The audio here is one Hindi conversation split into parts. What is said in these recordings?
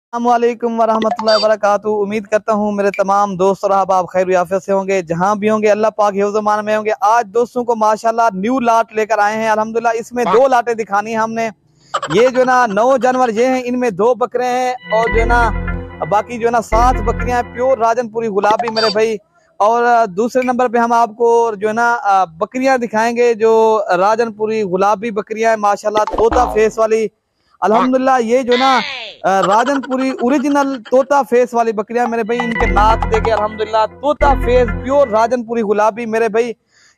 अस्सलामुअलैकुम वरहमतुल्लाहि वबरकातुहू। उम्मीद करता हूँ मेरे तमाम दोस्त और अहबाब खैर आफियत से होंगे, जहाँ भी होंगे अल्लाह पाक हिफ्ज़-ओ-मान में होंगे। आज दोस्तों को माशाल्लाह न्यू लाट लेकर आए हैं अल्हम्दुलिल्लाह। इसमें दो लाटें दिखानी है हमने। ये जो है ना 9 जानवर ये हैं, इनमें 2 बकरे हैं और जो है ना बाकी जो है ना 7 बकरियां प्योर राजनपुरी गुलाबी मेरे भाई। और दूसरे नंबर पे हम आपको जो है ना बकरियां दिखाएंगे जो राजनपुरी गुलाबी बकरियां हैं माशाल्लाह, तोता फेस वाली अल्हम्दुलिल्लाह। ये जो ना राजनपुरी ओरिजिनल तोता फेस वाली बकरियां मेरे भाई, इनके नाक देखे अल्हम्दुलिल्लाह तोता फेस प्योर राजनपुरी गुलाबी मेरे भाई।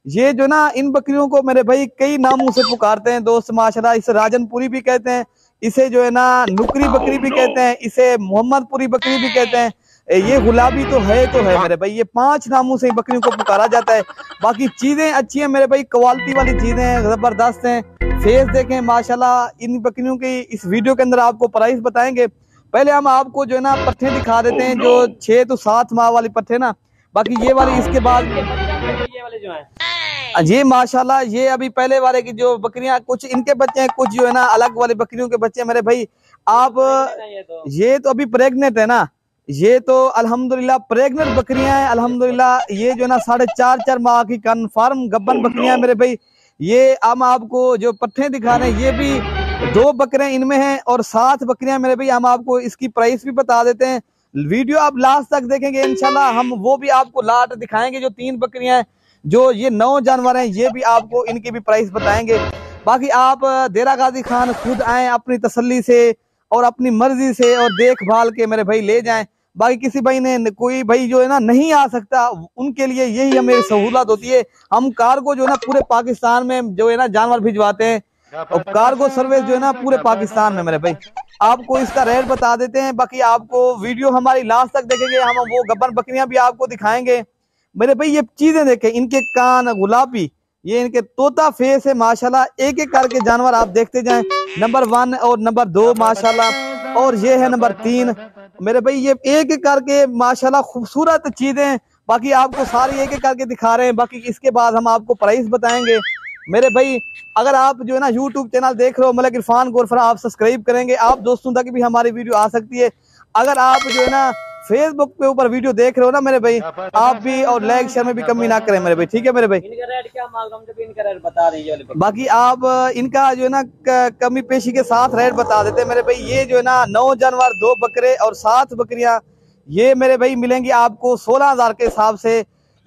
ये जो ना इन बकरियों को मेरे भाई कई नामों से पुकारते हैं दोस्त माशाल्लाह। इसे राजनपुरी भी कहते हैं, इसे जो है ना नुकरी बकरी भी कहते हैं, इसे मोहम्मदपुरी बकरी भी कहते हैं। ये गुलाबी तो है मेरे भाई। ये 5 नामों से बकरियों को पुकारा जाता है। बाकी चीजें अच्छी हैं मेरे भाई, क्वालिटी वाली चीजें हैं, जबरदस्त हैं। फेस देखें माशाल्लाह। इन बकरियों की इस वीडियो के अंदर आपको प्राइस बताएंगे। पहले हम आपको जो है ना पट्ठे दिखा देते हैं, जो 6 तो 7 माह वाली पट्ठे ना, बाकी ये वाली इसके बाद ये वाले जो है जी माशाल्लाह। ये अभी पहले वाले की जो बकरियां कुछ इनके बच्चे हैं, कुछ जो है ना अलग वाली बकरियों के बच्चे मेरे भाई। आप ये तो अभी प्रेग्नेंट है ना, ये तो अल्हम्दुलिल्लाह प्रेग्नेंट बकरियां हैं अल्हम्दुलिल्लाह। ये जो है ना 4.5 माह की कन्फर्म गब्बन बकरियां मेरे भाई। ये हम आपको जो पट्ठे दिखा रहे हैं, ये भी 2 बकरे इनमें हैं और 7 बकरियां मेरे भाई। हम आपको इसकी प्राइस भी बता देते हैं। वीडियो आप लास्ट तक देखेंगे इंशाल्लाह, हम वो भी आपको लाट दिखाएंगे। जो 3 बकरियां हैं, जो ये 9 जानवर हैं, ये भी आपको इनकी भी प्राइस बताएंगे। बाकी आप डेरा गाजी खान खुद आए अपनी तसल्ली से और अपनी मर्जी से और देखभाल के मेरे भाई ले जाएं। बाकी किसी भाई ने कोई भाई जो है ना नहीं आ सकता, उनके लिए यही हमें सहूलत होती है। हम कार्गो जो है ना पूरे पाकिस्तान में जो है ना जानवर भिजवाते हैं, और कार्गो सर्विस जो है ना पूरे पाकिस्तान में मेरे भाई। आपको इसका रेट बता देते हैं। बाकी आपको वीडियो हमारी लास्ट तक देखेंगे, हम वो गब्बर बकरियां भी आपको दिखाएंगे मेरे भाई। ये चीजें देखें, इनके कान गुलाबी, ये इनके तोता फेस है माशाल्लाह। एक एक करके जानवर आप देखते जाएं, नंबर 1 और नंबर 2 माशाल्लाह, और ये है नंबर 3 मेरे भाई। ये एक एक करके माशाल्लाह खूबसूरत चीजें। बाकी आपको सारी एक एक करके दिखा रहे हैं। बाकी इसके बाद हम आपको प्राइस बताएंगे मेरे भाई। अगर आप जो है ना यूट्यूब चैनल देख रहे हो मलिक इरफान गोरफरा, आप सब्सक्राइब करेंगे, आप दोस्तों तक भी हमारी वीडियो आ सकती है। अगर आप जो है ना फेसबुक पे ऊपर वीडियो देख रहे हो ना मेरे भाई, आप भी और लाइक शेयर में भी कमी ना करें मेरे भाई, ठीक है मेरे भाई। इनका रेट क्या मालूम, जब इनका रेट बता रही है। बाकी आप इनका जो है ना कमी पेशी के साथ रेट बता देते मेरे भाई। ये जो है ना 9 जानवर, 2 बकरे और 7 बकरियां, ये मेरे भाई मिलेंगी आपको 16,000 के हिसाब से।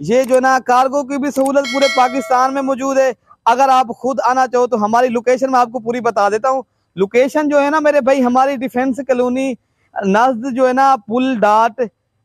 ये जो है ना कार्गो की भी सहूलत पूरे पाकिस्तान में मौजूद है। अगर आप खुद आना चाहो तो हमारी लोकेशन में आपको पूरी बता देता हूँ। लोकेशन जो है ना मेरे भाई, हमारी डिफेंस कॉलोनी नजद जो है ना पुल डाट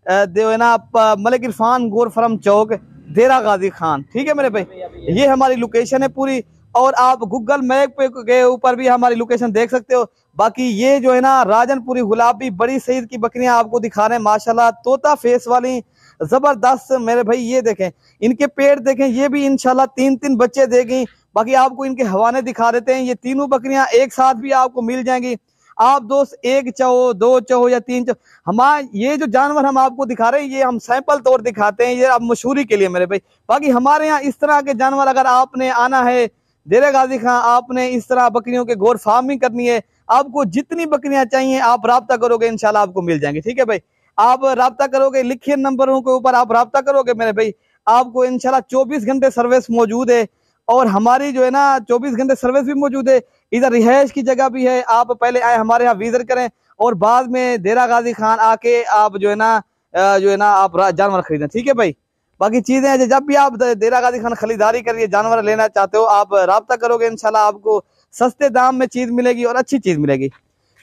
जो है ना मलिक इरफान गोरफरम चौक, डेरा गाजी खान, ठीक है मेरे भाई। ये हमारी लोकेशन है पूरी, और आप गूगल मैप के ऊपर भी हमारी लोकेशन देख सकते हो। बाकी ये जो है ना राजनपुरी गुलाबी बड़ी सईद की बकरियां आपको दिखा रहे हैं माशाल्लाह, तोता फेस वाली जबरदस्त मेरे भाई। ये देखें, इनके पेट देखें, ये भी इंशाल्लाह 3-3 बच्चे देगी। बाकी आपको इनके हवाने दिखा देते हैं। ये तीनों बकरियां एक साथ भी आपको मिल जाएंगी। आप दोस्त 1 चाहो, 2 चाहो या 3 चाहो, हमारे ये जो जानवर हम आपको दिखा रहे हैं, ये हम सैंपल तौर दिखाते हैं, ये आप मशहूरी के लिए मेरे भाई। बाकी हमारे यहाँ इस तरह के जानवर अगर आपने आना है डेरा गाजी खान, आपने इस तरह बकरियों के गोर फार्मिंग करनी है, आपको जितनी बकरियां चाहिए आप राब्ता करोगे इंशाल्लाह आपको मिल जाएंगे, ठीक है भाई। आप राब्ता करोगे, लिखिए नंबरों के ऊपर आप राब्ता करोगे मेरे भाई, आपको इंशाल्लाह 24 घंटे सर्विस मौजूद है। और हमारी जो है ना 24 घंटे सर्विस भी मौजूद है। इधर रिहाइश की जगह भी है। आप पहले आए हमारे यहाँ विजिट करें और बाद में डेरा गाजी खान आके आप जो है ना आप जानवर खरीदें, ठीक है भाई। बाकी चीजें जब भी आप डेरा गाजी खान खरीदारी करिए, जानवर लेना चाहते हो, आप राब्ता करोगे इंशाल्लाह आपको सस्ते दाम में चीज मिलेगी और अच्छी चीज मिलेगी।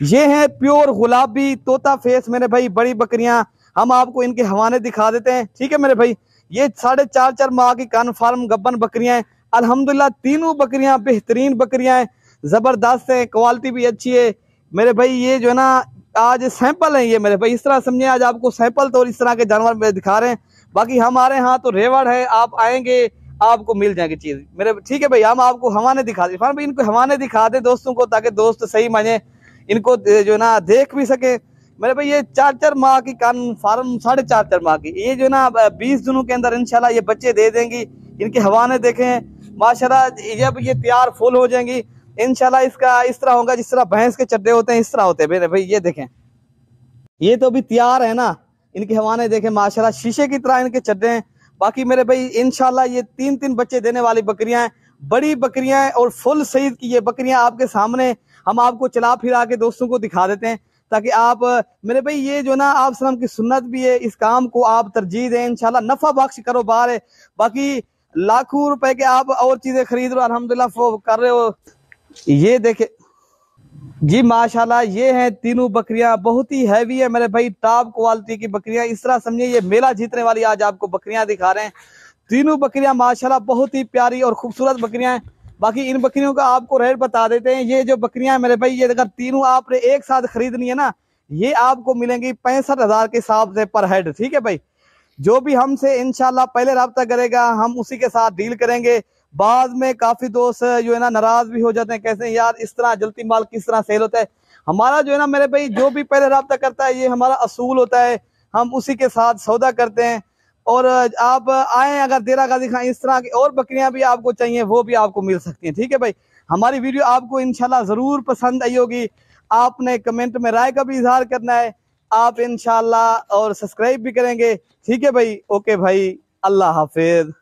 ये है प्योर गुलाबी तोता फेस मेरे भाई बड़ी बकरियां। हम आपको इनके हवाने दिखा देते हैं, ठीक है मेरे भाई। ये 4.5 माह की कन्फर्म गब्बन बकरियां हैं अल्हम्दुलिल्लाह। तीनों बकरियां बेहतरीन बकरियां हैं, जबरदस्त है, क्वालिटी भी अच्छी है मेरे भाई। ये जो है ना आज सैंपल है ये मेरे भाई, इस तरह समझे, आज आपको सैंपल तो इस तरह के जानवर दिखा रहे हैं। बाकी हमारे यहाँ तो रेवड़ है, आप आएंगे आपको मिल जाएगी चीज मेरे, ठीक है भाई। हम आपको हवाने दिखा दें, भाई इनको हवाने दिखा दे दोस्तों को, ताकि दोस्त सही माने इनको जो है ना देख भी सके मेरे भाई। ये 4-4 माह की कन्फर्म, 4.5 माह की, ये जो है ना 20 दिनों के अंदर इंशाल्लाह ये बच्चे दे देंगी। इनके हवाने देखें माशाल्लाह, जब ये तैयार फुल हो जाएंगी इंशाल्लाह इसका इस तरह होगा जिस तरह भैंस के चड्डे होते हैं, इस तरह होते हैं मेरे भाई। ये देखें ये तो अभी तैयार है ना, इनके हवाने देखे माशाल्लाह शीशे की तरह इनके चड्डे हैं। बाकी मेरे भाई इंशाल्लाह ये 3-3 बच्चे देने वाली बकरियां हैं, बड़ी बकरियां हैं और फुल सईद की ये बकरियां आपके सामने हम आपको चला फिरा के दोस्तों को दिखा देते हैं, ताकि आप मेरे भाई ये जो ना आप सलाम की सुन्नत भी है, इस काम को आप तरजीह दें, इंशाल्लाह नफा बख्श कारोबार है। बाकी लाखों रुपए के आप और चीजें खरीद रहे हो, अल्हम्दुलिल्लाह कर रहे हो। ये देखे जी माशाल्लाह, ये हैं तीनों बकरियां, बहुत ही हैवी है मेरे भाई, टॉप क्वालिटी की बकरियां। इस तरह समझिए ये मेला जीतने वाली आज आपको बकरियां दिखा रहे हैं। तीनों बकरियां माशाल्लाह बहुत ही प्यारी और खूबसूरत बकरियां हैं। बाकी इन बकरियों का आपको रेट बता देते हैं। ये जो बकरियां हैं मेरे भाई, ये अगर तीनों आपने एक साथ खरीदनी है ना, ये आपको मिलेंगी 65,000 के हिसाब से पर हेड। ठीक है भाई, जो भी हमसे इंशाल्लाह पहले रब्ता करेगा हम उसी के साथ डील करेंगे। बाद में काफी दोस्त जो है ना नाराज भी हो जाते हैं, कहते हैं यार इस तरह जल्दी माल किस तरह सेल होता है। हमारा जो है ना मेरे भाई, जो भी पहले रब्ता करता है ये हमारा असूल होता है, हम उसी के साथ सौदा करते हैं। और आप आए अगर देरा गाजी खां, इस तरह की और बकरियां भी आपको चाहिए वो भी आपको मिल सकती हैं। ठीक है भाई, हमारी वीडियो आपको इंशाल्लाह जरूर पसंद आई होगी। आपने कमेंट में राय का भी इजहार करना है आप इंशाल्लाह, और सब्सक्राइब भी करेंगे। ठीक है भाई, ओके भाई, अल्लाह हाफिज।